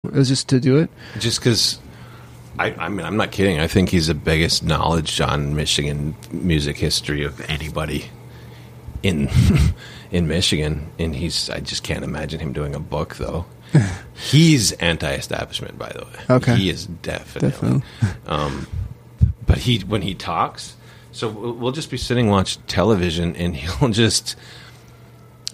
It was just to do it? Just because, I mean, I'm not kidding. I think he's the biggest knowledge on Michigan music history of anybody in in Michigan. And I just can't imagine him doing a book, though. He's anti-establishment, by the way. Okay. He is definitely. But when he talks, so we'll just be sitting watching television, and he'll just,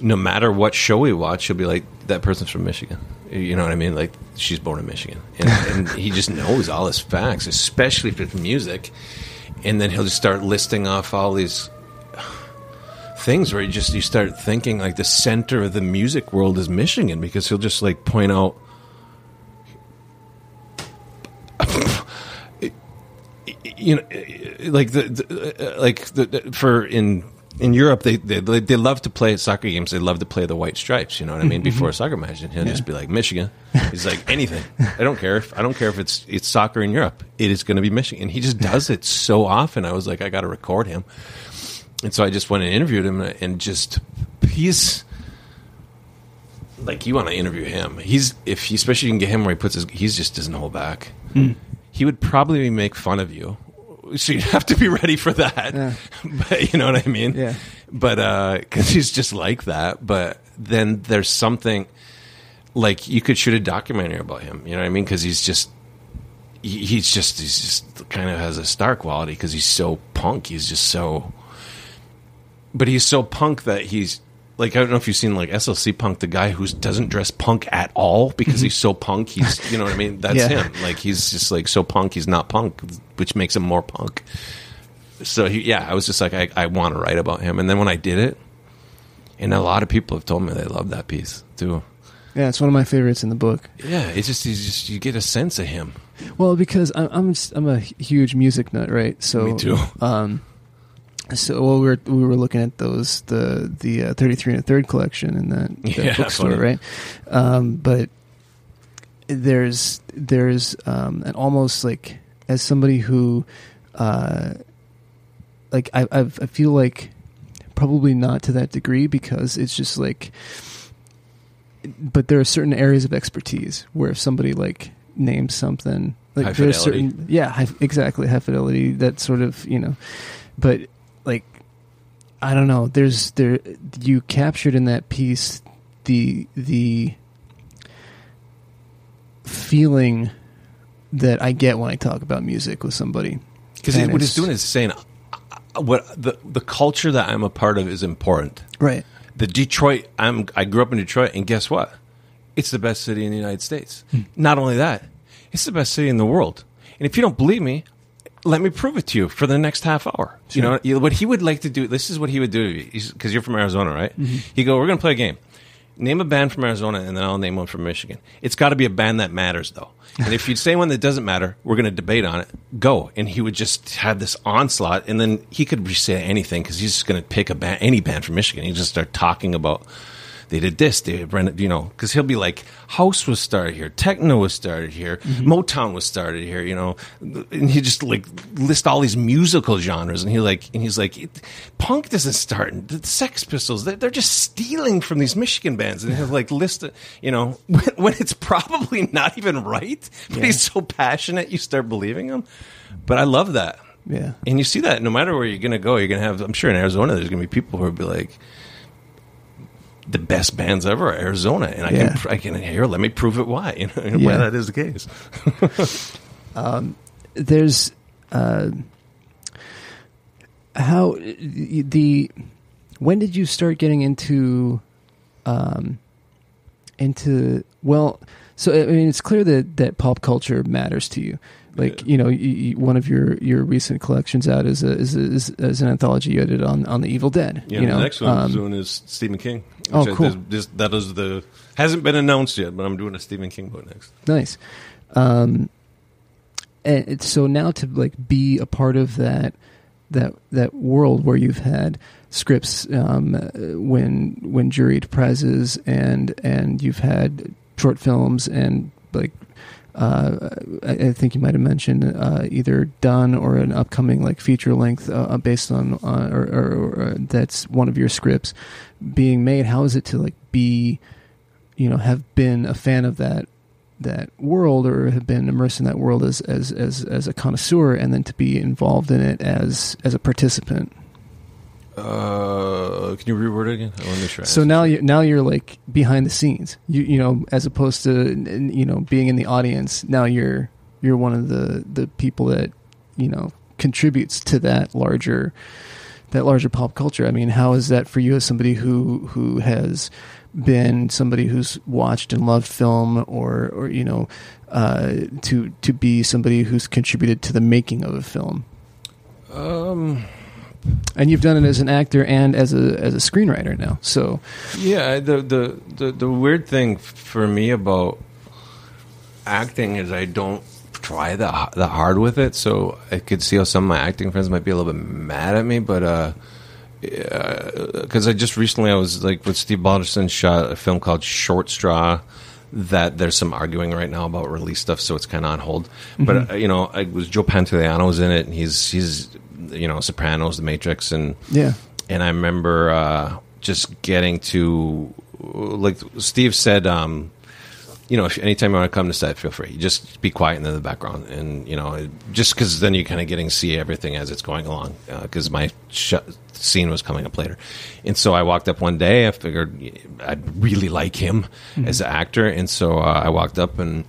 no matter what show we watch, he'll be like, that person's from Michigan. You know what I mean? Like, she's born in Michigan. And he just knows all his facts, especially if it's music. And then he'll just start listing off all these things where you start thinking like the center of the music world is Michigan, because he'll just like point out, you know, like in Europe, they love to play at soccer games. They love to play the white stripes. You know what I mean? Before a soccer match, and he'll just be like, Michigan. He's like, anything. I don't care if it's soccer in Europe. It is going to be Michigan. He just does it so often. I was like, I got to record him. And so I just went and interviewed him, and just, he's like, you want to interview him. Especially you can get him where he just doesn't hold back. He would probably make fun of you. So you have to be ready for that. Yeah. But you know what I mean? Yeah. But, because he's just like that. But then there's something, like, you could shoot a documentary about him. You know what I mean? Because he's just kind of has a star quality, because he's so punk. He's just so, but he's so punk that he's, like, I don't know if you've seen, like, SLC Punk, the guy who doesn't dress punk at all because he's so punk. He's, you know what I mean? That's him. Like, he's just, like, so punk, he's not punk, which makes him more punk. So, I was just like, I want to write about him. And then when I did it, and a lot of people have told me they love that piece, too. Yeah, it's one of my favorites in the book. Yeah, it's just you get a sense of him. Well, because I'm a huge music nut, right? So, me too. So we were looking at those the 33 1/3 collection in that bookstore, funny. Right? But there's an almost, like, as somebody who like I feel like probably not to that degree, because it's just like, but there are certain areas of expertise where if somebody like names something, like, high there's fidelity. certain exactly, high fidelity, that sort of, you know, but. Like, I don't know. You captured in that piece the feeling that I get when I talk about music with somebody. Because what he's doing is saying, what the culture that I'm a part of is important. Right. The Detroit. I grew up in Detroit, and guess what? It's the best city in the United States. Not only that, it's the best city in the world. And if you don't believe me, let me prove it to you for the next half hour. Sure. You know, what he would like to do, this is what he would do, because you're from Arizona, right? Mm-hmm. He'd go, we're going to play a game. Name a band from Arizona, and then I'll name one from Michigan. It's got to be a band that matters, though. And if you say one that doesn't matter, we're going to debate on it. Go. And he would just have this onslaught, and then he could say anything, because he's just going to pick any band from Michigan. He'd just start talking about, they did this, they did, you know, because he'll be like, house was started here, techno was started here, Motown was started here, you know, and he just like list all these musical genres, and he's like, punk doesn't start, the Sex Pistols, they're just stealing from these Michigan bands, and he'll like list it, you know, when it's probably not even right, but he's so passionate, you start believing him. But I love that. Yeah. And you see that no matter where you're going to go, you're going to have, I'm sure in Arizona, there's going to be people who will be like, the best bands ever are Arizona, and I can hear. Let me prove it why. You know why that is the case. There's when did you start getting into well? So I mean, it's clear that pop culture matters to you. Like, you know, one of your recent collections out is an anthology you did on the Evil Dead. Yeah, you know? The next one I'm doing is Stephen King. Cool. That is hasn't been announced yet, but I'm doing a Stephen King book next. Nice. And so now to like be a part of that world where you've had scripts when juried prizes and you've had short films and like. I think you might have mentioned either done or an upcoming like feature length based on or that's one of your scripts being made. How is it to like be, you know, have been a fan of that that world or have been immersed in that world as a connoisseur, and then to be involved in it as a participant? Can you reword it again? I want to make sure. So now you're like behind the scenes, you know, as opposed to, you know, being in the audience. Now you're one of the people that, you know, contributes to that larger pop culture. I mean, how is that for you as somebody who has been somebody who's watched and loved film, or you know, to be somebody who's contributed to the making of a film? And you've done it as an actor and as a screenwriter now. So yeah, the weird thing for me about acting is I don't try that hard with it. So I could see how some of my acting friends might be a little bit mad at me, but because I just recently I was like with Steve Balderson shot a film called Short Straw that there's some arguing right now about release stuff, so it's kind of on hold. Mm-hmm. But you know, it was Joe Pantoliano was in it, and he's you know, Sopranos, The Matrix, and and I remember just getting to, like Steve said, you know, if anytime you want to come to set, feel free. You just be quiet in the background, and you know, just because then you're kind of getting to see everything as it's going along. Because my scene was coming up later, and so I walked up one day. I figured I'd really like him as an actor, and so I walked up and.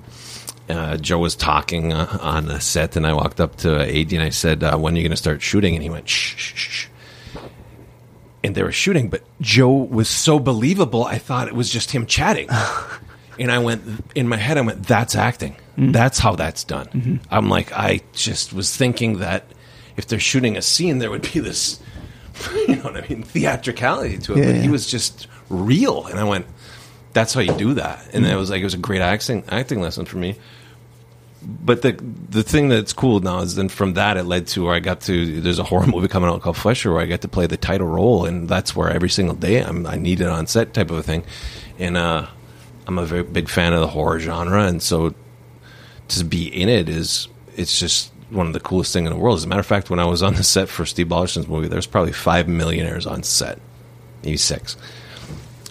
Joe was talking on the set, and I walked up to AD and I said, when are you going to start shooting? And he went, shh, shh, shh. And they were shooting, but Joe was so believable, I thought it was just him chatting. And I went, in my head, I went, that's acting. Mm-hmm. That's how that's done. Mm-hmm. I'm like, I just was thinking that if they're shooting a scene, there would be this, you know what I mean, theatricality to it. Yeah, but he was just real. And I went, that's how you do that. And it was like, it was a great acting lesson for me. But the thing that's cool now is then from that it led to where I got to, there's a horror movie coming out called Flesher where I get to play the title role, and that's where every single day I need it on set type of a thing. And I'm a very big fan of the horror genre, and so to be in it's just one of the coolest things in the world. As a matter of fact, when I was on the set for Steve Balderson's movie, there's probably 5 millionaires on set, maybe 6.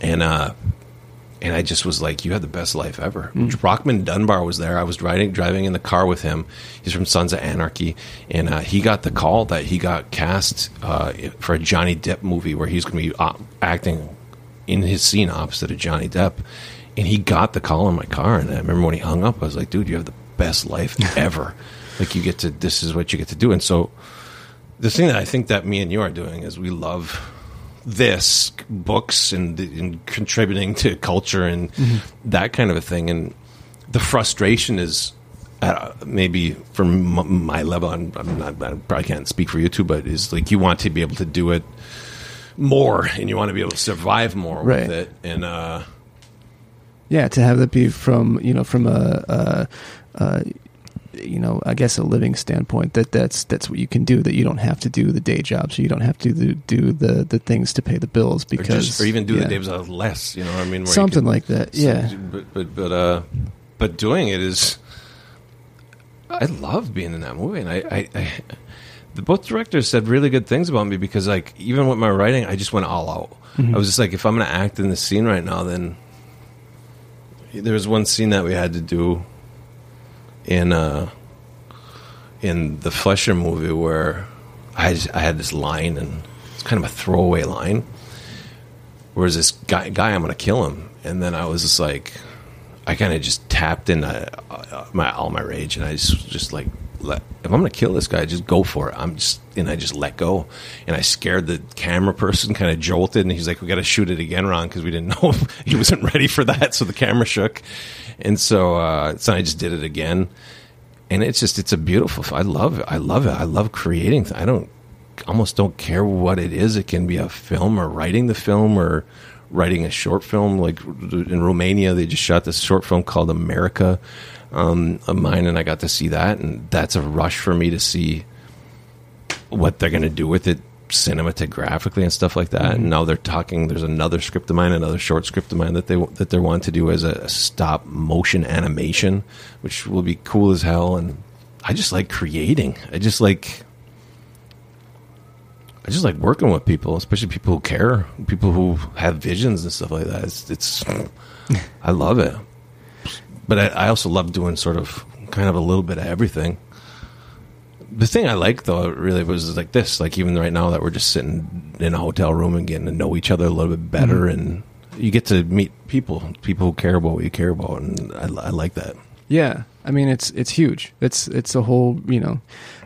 And I just was like, you had the best life ever. Brockman Dunbar was there. I was driving in the car with him. He's from Sons of Anarchy. And he got the call that he got cast for a Johnny Depp movie where he's going to be acting in his scene opposite of Johnny Depp. And he got the call in my car. And I remember when he hung up, I was like, dude, you have the best life ever. Like, this is what you get to do. And so the thing that I think that me and you are doing is we love this books and contributing to culture and that kind of a thing, and the frustration is maybe from my level. I probably can't speak for you two, but is like you want to be able to do it more, and you want to be able to survive more with it, and to have that be from a you know, I guess a living standpoint, that's what you can do, that you don't have to do the day job, so you don't have to do the things to pay the bills, because or even do the day jobs less, you know what I mean, where something like that. But doing it is, I love being in that movie, and I both directors said really good things about me, because like even with my writing, I just went all out. I was just like, if I'm going to act in this scene right now, then there was one scene that we had to do in the Flesher movie where I had this line, and it's kind of a throwaway line, whereas this guy I'm going to kill him, and then I was just like, I kind of just tapped in all my rage, and I just like, if I'm going to kill this guy, just go for it. I just let go, and I scared the camera person, kind of jolted, and he's like, we got to shoot it again, Ron, because we didn't know he wasn't ready for that, so the camera shook. And so I just did it again, and it's a beautiful. I love it. I love creating. I almost don't care what it is. It can be a film, or writing the film, or writing a short film. Like in Romania, they just shot this short film called America of mine, and I got to see that, and that's a rush for me to see what they're going to do with it cinematographically and stuff like that. And now they're talking, there's another script of mine, another short script of mine that they want to do as a stop motion animation, which will be cool as hell. And I just like creating. I just like working with people, especially people who care, people who have visions and stuff like that. It's I love it. but I also love doing sort of kind of a little bit of everything. The thing I like, though, really was like this. Like, even right now that we're just sitting in a hotel room and getting to know each other a little bit better, and you get to meet people who care about what you care about, and I like that. Yeah, I mean, it's huge. It's a whole,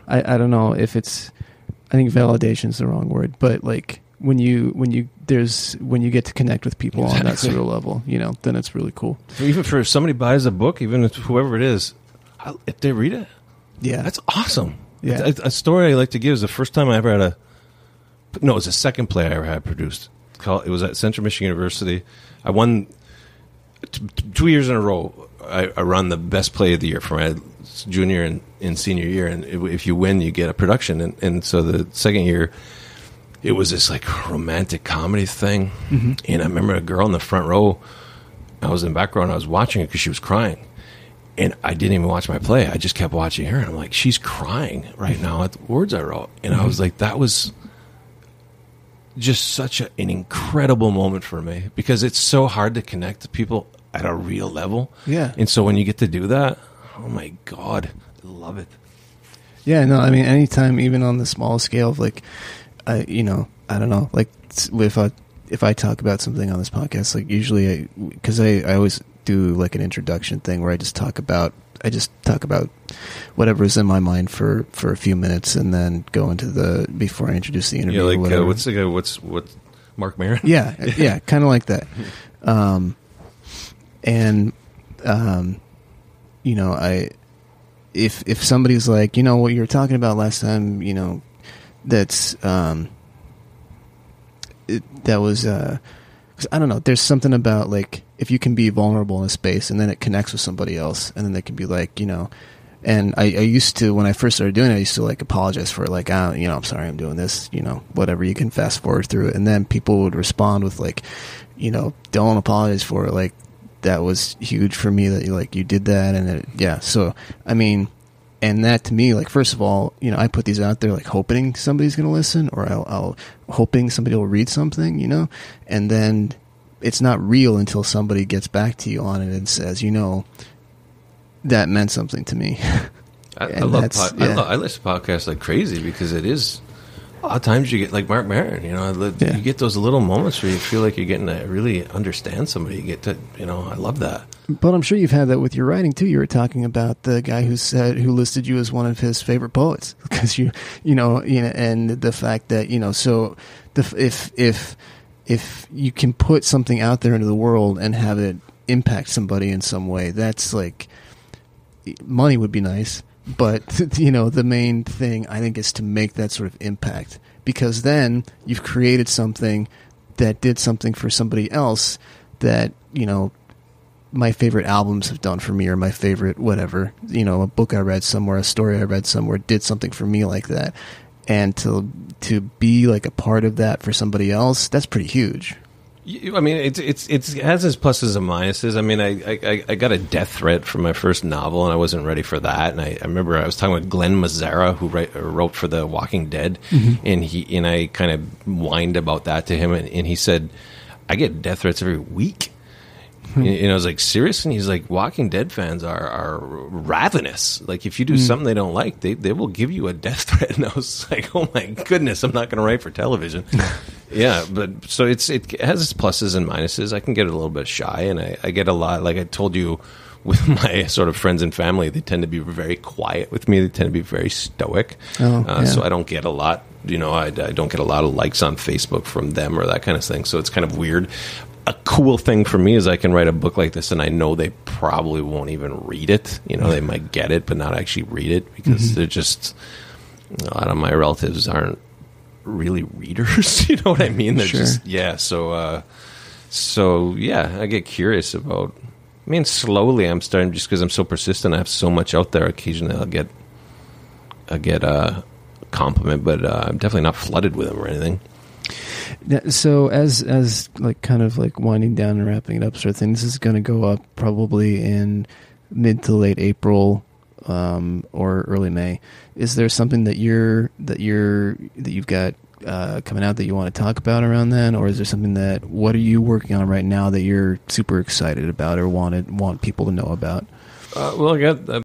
I don't know if it's, I think validation is the wrong word, but like when you get to connect with people on that sort of level, then it's really cool. Even for if somebody buys a book, even if whoever it is, if they read it, yeah, that's awesome. Yeah. A story I like to give is the first time I ever had it was the second play I ever had produced. It was at Central Michigan University. I won 2 years in a row. I run the best play of the year for my junior and senior year. And if you win, you get a production. And so the second year, it was this like romantic comedy thing. Mm-hmm. And I remember a girl in the front row. I was in the background. I was watching it because she was crying. And I didn't even watch my play. I just kept watching her. And I'm like, she's crying right now at the words I wrote. And I was like, that was just such an incredible moment for me, because it's so hard to connect to people at a real level. Yeah. And so when you get to do that, oh my God, I love it. Yeah, no, I mean, anytime, even on the small scale of like, I don't know, like if I talk about something on this podcast, like usually because I always do like an introduction thing where I just talk about whatever's in my mind for a few minutes, and then go into before I introduce the interview. Yeah, like or what's the guy? What's Mark Maron? Yeah, kind of like that. If somebody's like, what you were talking about last time, that's that was. 'Cause I don't know. There's something about like if you can be vulnerable in a space and then it connects with somebody else, and then they can be like, And I used to, when I first started doing it, I used to like apologize for it, like, I'm sorry, I'm doing this, whatever. You can fast forward through it, and then people would respond with like, don't apologize for it. Like that was huge for me that you did that, and So I mean. And that to me, like, first of all, I put these out there like hoping somebody's going to listen, or I'll hoping somebody will read something, and then it's not real until somebody gets back to you on it and says, that meant something to me. I listen to podcasts like crazy, because it is, a lot of times you get like Mark Maron, you get those little moments where you feel like you're getting to really understand somebody. You get to, I love that. But I'm sure you've had that with your writing too. You were talking about the guy who listed you as one of his favorite poets, because and the fact that so if you can put something out there into the world and have it impact somebody in some way, that's like, money would be nice, but the main thing I think is to make that sort of impact, because then you've created something that did something for somebody else that my favorite albums have done for me, or my favorite whatever, a book I read somewhere, a story I read somewhere did something for me like that. And to be like a part of that for somebody else, that's pretty huge. I mean, it has its pluses and minuses. I mean, I got a death threat for my first novel, and I wasn't ready for that. And I remember I was talking with Glenn Mazzara, who wrote for The Walking Dead, and I kind of whined about that to him, and he said, I get death threats every week. And I was like, serious? And he's like, Walking Dead fans are ravenous. Like, if you do something they don't like, they will give you a death threat. And I was like, oh my goodness, I'm not going to write for television. Yeah, but so it has its pluses and minuses. I can get a little bit shy, and I get a lot, like I told you, with my sort of friends and family, they tend to be very quiet with me. They tend to be very stoic. So I don't get a lot, I don't get a lot of likes on Facebook from them or that kind of thing. So it's kind of weird. A cool thing for me is I can write a book like this, and I know they probably won't even read it. They might get it, but not actually read it, because they're just, a lot of my relatives aren't really readers. You know what I mean? They're just, yeah. So yeah, I get curious about, I mean, slowly I'm starting, just because I'm so persistent, I have so much out there. Occasionally I'll get a compliment, but I'm definitely not flooded with them or anything. So as like kind of like winding down and wrapping it up sort of thing, this is going to go up probably in mid to late April or early May. Is there something that you've got coming out that you want to talk about around then, or is there something what are you working on right now that you're super excited about or want people to know about? Well, I got